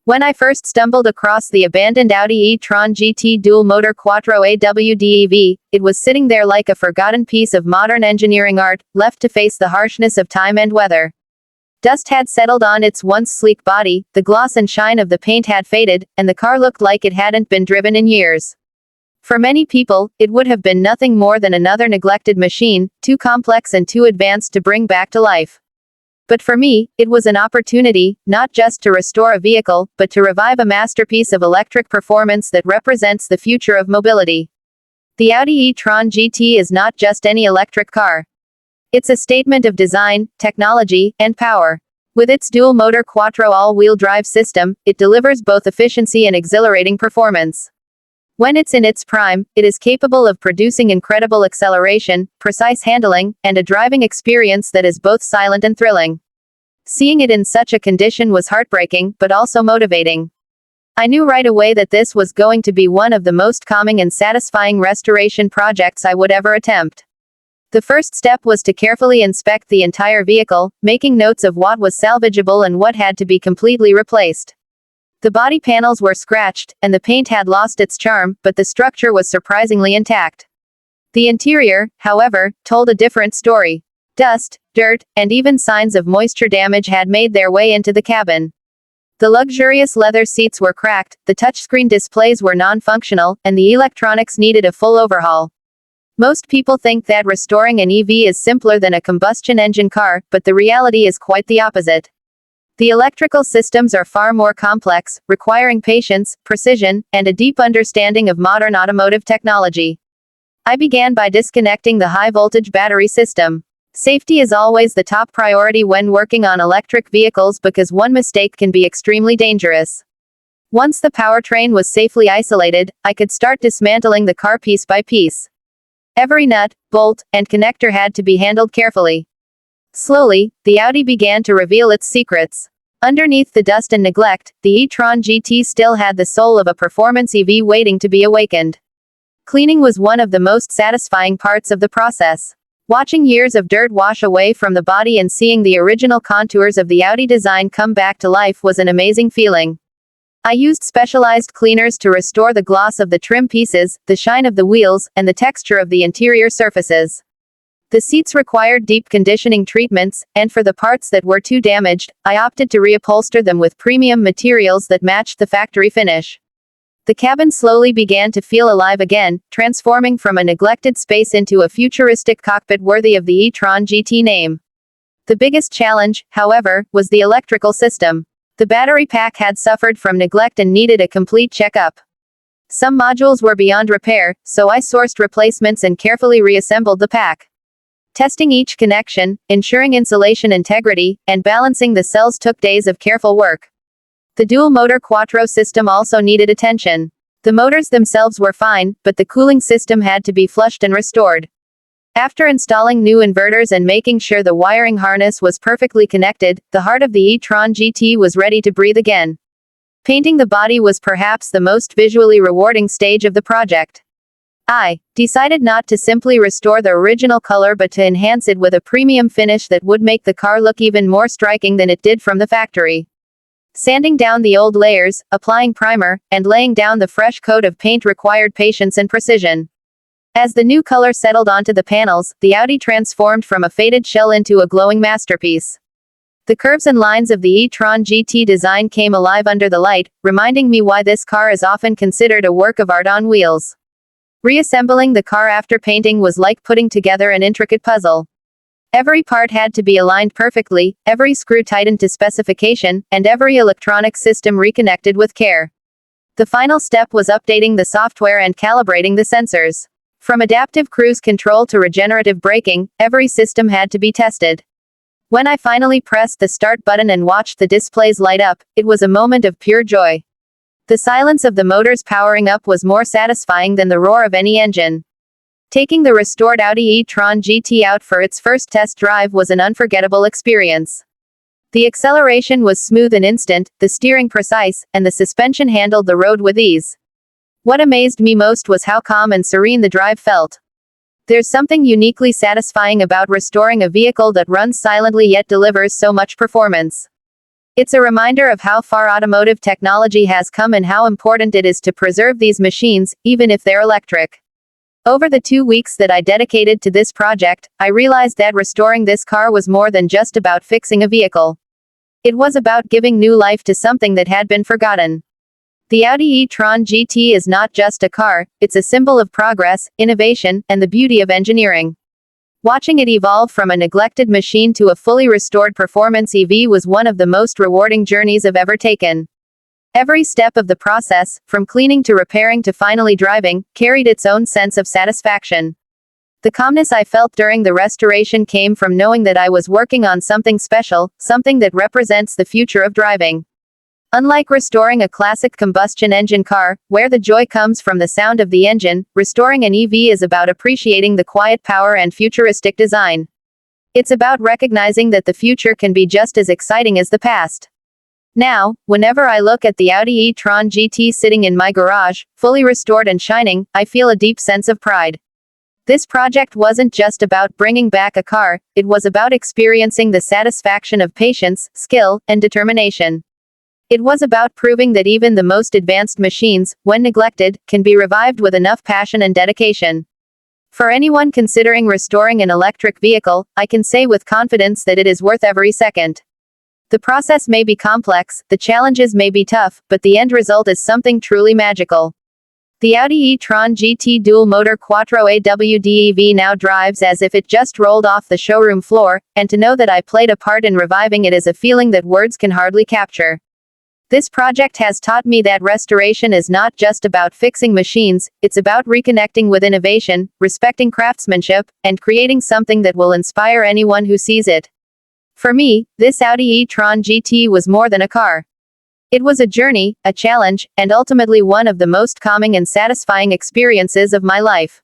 When I first stumbled across the abandoned Audi E-Tron GT dual-motor Quattro AWD EV, it was sitting there like a forgotten piece of modern engineering art, left to face the harshness of time and weather. Dust had settled on its once sleek body, the gloss and shine of the paint had faded, and the car looked like it hadn't been driven in years. For many people, it would have been nothing more than another neglected machine, too complex and too advanced to bring back to life. But for me, it was an opportunity, not just to restore a vehicle, but to revive a masterpiece of electric performance that represents the future of mobility. The Audi E-Tron GT is not just any electric car. It's a statement of design, technology, and power. With its dual-motor Quattro all-wheel drive system, it delivers both efficiency and exhilarating performance. When it's in its prime, it is capable of producing incredible acceleration, precise handling, and a driving experience that is both silent and thrilling. Seeing it in such a condition was heartbreaking, but also motivating. I knew right away that this was going to be one of the most calming and satisfying restoration projects I would ever attempt. The first step was to carefully inspect the entire vehicle, making notes of what was salvageable and what had to be completely replaced. The body panels were scratched, and the paint had lost its charm, but the structure was surprisingly intact. The interior, however, told a different story. Dust, dirt, and even signs of moisture damage had made their way into the cabin. The luxurious leather seats were cracked, the touchscreen displays were non-functional, and the electronics needed a full overhaul. Most people think that restoring an EV is simpler than a combustion engine car, but the reality is quite the opposite. The electrical systems are far more complex, requiring patience, precision, and a deep understanding of modern automotive technology. I began by disconnecting the high-voltage battery system. Safety is always the top priority when working on electric vehicles because one mistake can be extremely dangerous. Once the powertrain was safely isolated, I could start dismantling the car piece by piece. Every nut, bolt, and connector had to be handled carefully. Slowly, the Audi began to reveal its secrets. Underneath the dust and neglect, the E-Tron GT still had the soul of a performance EV waiting to be awakened. Cleaning was one of the most satisfying parts of the process. Watching years of dirt wash away from the body and seeing the original contours of the Audi design come back to life was an amazing feeling. I used specialized cleaners to restore the gloss of the trim pieces, the shine of the wheels, and the texture of the interior surfaces. The seats required deep conditioning treatments, and for the parts that were too damaged, I opted to reupholster them with premium materials that matched the factory finish. The cabin slowly began to feel alive again, transforming from a neglected space into a futuristic cockpit worthy of the E-Tron GT name. The biggest challenge, however, was the electrical system. The battery pack had suffered from neglect and needed a complete checkup. Some modules were beyond repair, so I sourced replacements and carefully reassembled the pack. Testing each connection, ensuring insulation integrity, and balancing the cells took days of careful work. The dual-motor Quattro system also needed attention. The motors themselves were fine, but the cooling system had to be flushed and restored. After installing new inverters and making sure the wiring harness was perfectly connected, the heart of the E-Tron GT was ready to breathe again. Painting the body was perhaps the most visually rewarding stage of the project. I decided not to simply restore the original color but to enhance it with a premium finish that would make the car look even more striking than it did from the factory. Sanding down the old layers, applying primer, and laying down the fresh coat of paint required patience and precision. As the new color settled onto the panels, the Audi transformed from a faded shell into a glowing masterpiece. The curves and lines of the E-Tron GT design came alive under the light, reminding me why this car is often considered a work of art on wheels. Reassembling the car after painting was like putting together an intricate puzzle. Every part had to be aligned perfectly, every screw tightened to specification, and every electronic system reconnected with care. The final step was updating the software and calibrating the sensors. From adaptive cruise control to regenerative braking, every system had to be tested. When I finally pressed the start button and watched the displays light up, it was a moment of pure joy. The silence of the motors powering up was more satisfying than the roar of any engine. Taking the restored Audi E-Tron GT out for its first test drive was an unforgettable experience. The acceleration was smooth and instant, the steering precise, and the suspension handled the road with ease. What amazed me most was how calm and serene the drive felt. There's something uniquely satisfying about restoring a vehicle that runs silently yet delivers so much performance. It's a reminder of how far automotive technology has come and how important it is to preserve these machines, even if they're electric. Over the 2 weeks that I dedicated to this project, I realized that restoring this car was more than just about fixing a vehicle. It was about giving new life to something that had been forgotten. The Audi E-Tron GT is not just a car, it's a symbol of progress, innovation, and the beauty of engineering. Watching it evolve from a neglected machine to a fully restored performance EV was one of the most rewarding journeys I've ever taken. Every step of the process, from cleaning to repairing to finally driving, carried its own sense of satisfaction. The calmness I felt during the restoration came from knowing that I was working on something special, something that represents the future of driving. Unlike restoring a classic combustion engine car, where the joy comes from the sound of the engine, restoring an EV is about appreciating the quiet power and futuristic design. It's about recognizing that the future can be just as exciting as the past. Now, whenever I look at the Audi E-Tron GT sitting in my garage, fully restored and shining, I feel a deep sense of pride. This project wasn't just about bringing back a car, it was about experiencing the satisfaction of patience, skill, and determination. It was about proving that even the most advanced machines, when neglected, can be revived with enough passion and dedication. For anyone considering restoring an electric vehicle, I can say with confidence that it is worth every second. The process may be complex, the challenges may be tough, but the end result is something truly magical. The Audi E-Tron GT dual-motor Quattro AWD EV now drives as if it just rolled off the showroom floor, and to know that I played a part in reviving it is a feeling that words can hardly capture. This project has taught me that restoration is not just about fixing machines, it's about reconnecting with innovation, respecting craftsmanship, and creating something that will inspire anyone who sees it. For me, this Audi E-Tron GT was more than a car. It was a journey, a challenge, and ultimately one of the most calming and satisfying experiences of my life.